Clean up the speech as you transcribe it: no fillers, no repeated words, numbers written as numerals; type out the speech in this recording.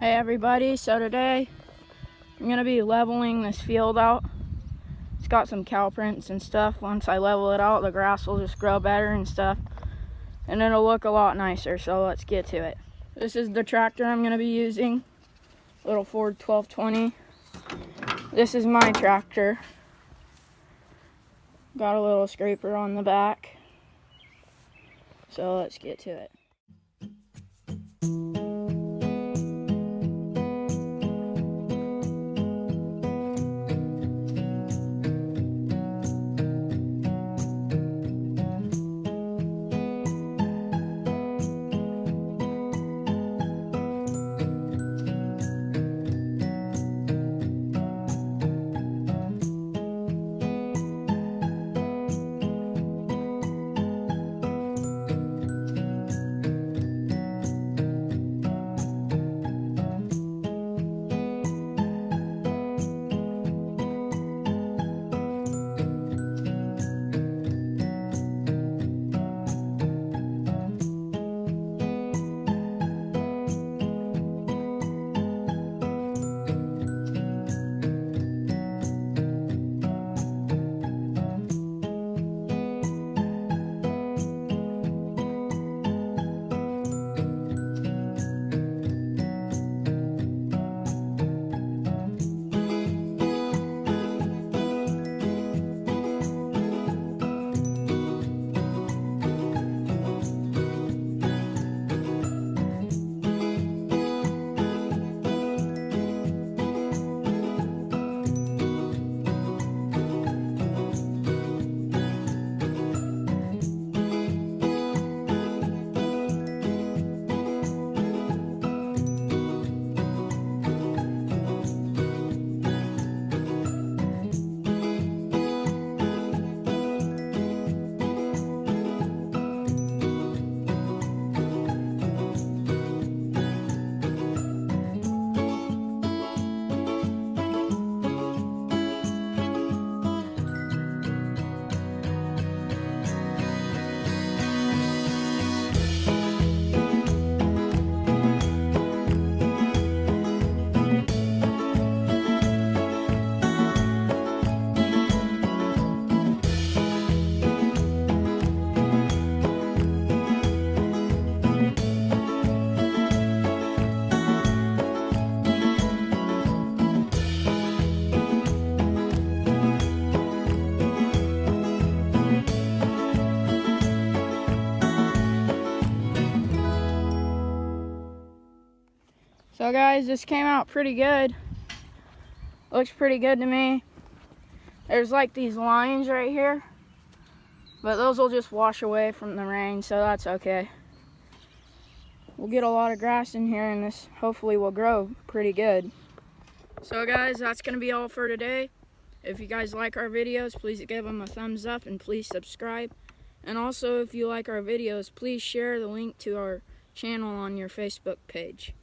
Hey everybody, so today I'm going to be leveling this field out. It's got some cow prints and stuff. Once I level it out, the grass will just grow better and stuff, and it'll look a lot nicer, so let's get to it. This is the tractor I'm going to be using, little Ford 1220. This is my tractor. Got a little scraper on the back, so let's get to it. So guys, this came out pretty good. Looks pretty good to me. There's like these lines right here, but those will just wash away from the rain, so that's okay. We'll get a lot of grass in here, and this hopefully will grow pretty good. So guys, that's gonna be all for today. If you guys like our videos, please give them a thumbs up and please subscribe. And also, if you like our videos, please share the link to our channel on your Facebook page.